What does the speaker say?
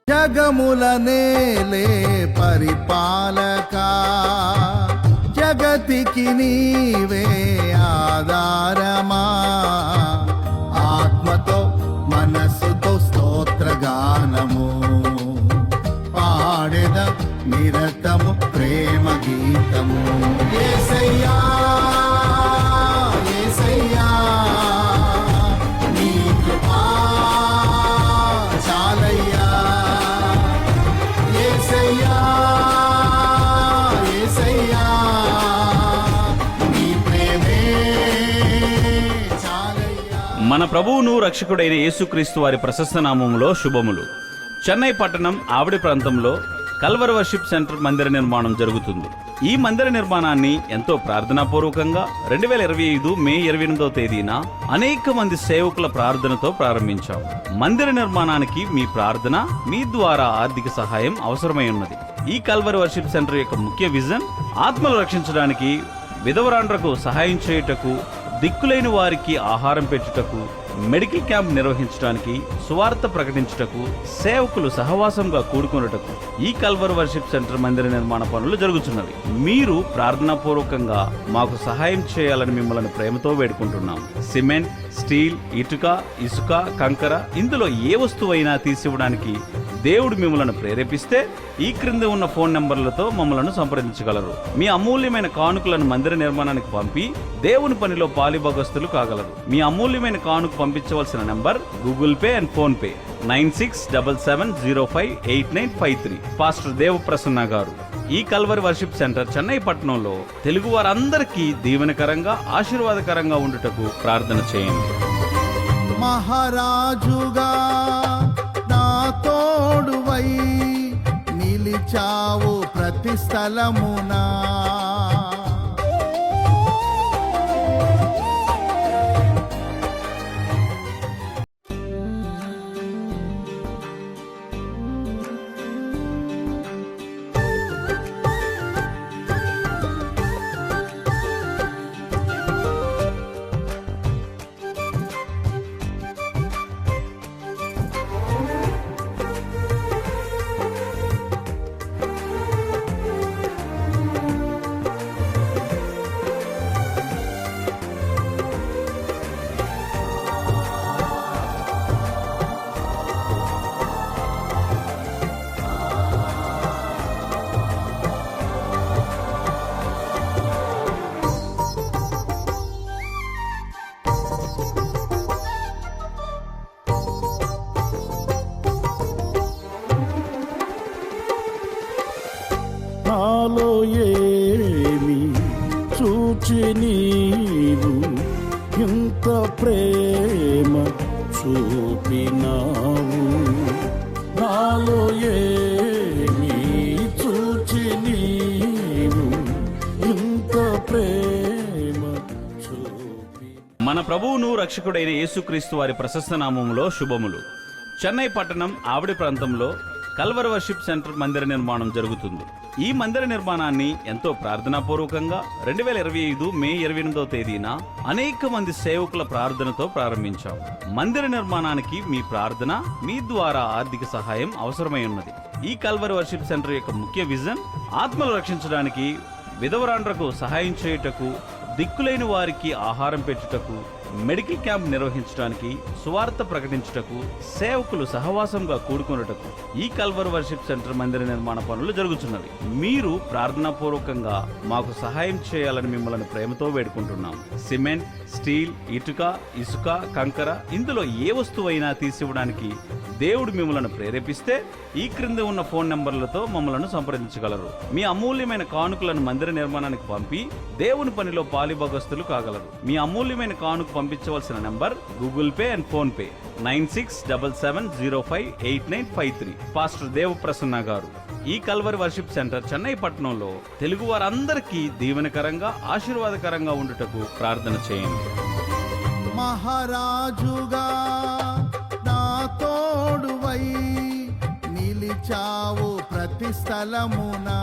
జగముల నేలే పరిపాలక, జగతికి నీవే ఆధారమా. ఆత్మతో మనస్సుతో స్తోత్రగానము పాడెద నిరతము ప్రేమ గీతము. యేసయ్యా యేసయ్యా నీ కృపా చాలయ్యా. యేసయ్యా యేసయ్యా నీ ప్రేమే చాలయ్యా. మన ప్రభువును రక్షకుడైన యేసుక్రీస్తు వారి ప్రశస్త నామములో శుభములు. చెన్నై పట్టణం ఆవిడి ప్రాంతంలో కల్వర్ వర్షిప్ సెంటర్ మందిర నిర్మాణం జరుగుతుంది. ఈ మందిర నిర్మాణాన్ని ఎంతో ప్రార్థనాపూర్వకంగా 2025 మే 28వ తేదీన అనేక మంది సేవకుల ప్రార్థనతో ప్రారంభించాం. మందిర నిర్మాణానికి మీ ప్రార్థన, మీ ద్వారా ఆర్థిక సహాయం అవసరమై ఉన్నది. ఈ కల్వర్ వర్షిప్ సెంటర్ యొక్క ముఖ్య విజన్ ఆత్మలు రక్షించడానికి, విధవరాండ్రకు సహాయం చేయుటకు, దిక్కులేని వారికి ఆహారం పెట్టుటకు, మెడికల్ క్యాంప్ నిర్వహించడానికి, సువార్త ప్రకటించుటకు, సేవకులు సహవాసంగా కూడుకొనుటకు ఈ కల్వర్ వర్షిప్ సెంటర్ మందిర నిర్మాణ పనులు జరుగుతున్నవి. మీరు ప్రార్థనాపూర్వకంగా మాకు సహాయం చేయాలని మిమ్మల్ని ప్రేమతో వేడుకుంటున్నాం. సిమెంట్, స్టీల్, ఇసుక, కంకర, ఇందులో ఏ వస్తువైనా తీసివ్వడానికి దేవుడు మిమ్మల్ని ప్రేరేపిస్తే ఈ క్రింద ఉన్న ఫోన్ నంబర్లతో మమ్మల్ని సంప్రదించగలరు. మీ అమూల్యమైన కానుకలను మందిర నిర్మాణానికి పంపి దేవుని పనిలో పాలిభాగస్తులు కాగలరు. మీ అమూల్యమైన కానుక పంపించవలసిన number Google Pay and PhonePe 9677058953. Pastor Devaprasanna గారు. ఈ కల్వర్ వర్షిప్ సెంటర్ చెన్నై పట్టణంలో తెలుగు వారందరికీ దీవెనకరంగా, ఆశీర్వాదకరంగా ఉండుటకు ప్రార్థన చేయండి. మహారాజుగా నా తోడువై నిలిచావు ప్రతి స్థలమునా. నాలో ఏమి చూచి నీవు ఇంత ప్రేమ చూపినావు. నాలో ఏమి చూచి నీవు ఇంత ప్రేమ చూపి. మన ప్రభువును రక్షకుడైన యేసుక్రీస్తు వారి ప్రశస్త నామములో శుభములు. చెన్నై పట్టణం ఆవిడి ప్రాంతంలో కల్వర్ వర్షిప్ సెంటర్ మందిర నిర్మాణం జరుగుతుంది. ఈ మందిర నిర్మాణాన్ని ఎంతో ప్రార్థనాపూర్వకంగా 2025 మే 28వ తేదీన అనేక మంది సేవకుల ప్రార్థనతో ప్రారంభించాం. మందిర నిర్మాణానికి మీ ప్రార్థన, మీ ద్వారా ఆర్థిక సహాయం అవసరమై ఉన్నది. ఈ కల్వర్ వర్షిప్ సెంటర్ యొక్క ముఖ్య విజన్ ఆత్మలు రక్షించడానికి, విధవరాండ్రకు సహాయం చేయుటకు, దిక్కులేని వారికి ఆహారం పెట్టుటకు, మెడికల్ క్యాంప్ నిర్వహించడానికి, సువార్త ప్రకటించుటకు, సేవకులు సహవాసంగా కూడుకొనుటకు ఈ కల్వర్ వర్షిప్ సెంటర్ మందిర నిర్మాణ పనులు జరుగుతున్నవి. మీరు ప్రార్థనాపూర్వకంగా మాకు సహాయం చేయాలని మిమ్మల్ని ప్రేమతో వేడుకుంటున్నాం. సిమెంట్, స్టీల్, ఇసుక, కంకర, ఇందులో ఏ వస్తువైనా తీసివ్వడానికి దేవుడు మిమ్మల్ని ప్రేరేపిస్తే ఈ క్రింద ఉన్న ఫోన్ నంబర్లతో మమ్మల్ని సంప్రదించగలరు. మీ అమూల్యమైన కానుకలను మందిర నిర్మాణానికి పంపి దేవుని పనిలో పాలిభాగస్తులు కాగలరు. మీ అమూల్యమైన కానుక పంపించవలసిన number Google Pay and PhonePe 9677058953. Pastor Devaprasanna గారు. ఈ కల్వర్ వర్షిప్ సెంటర్ చెన్నై పట్టణంలో తెలుగు వారందరికీ దీవెనకరంగా, ఆశీర్వాదకరంగా ఉండుటకు ప్రార్థన చేయండి. మహారాజుగా నా తోడువై నిలిచావు ప్రతి స్థలమునా.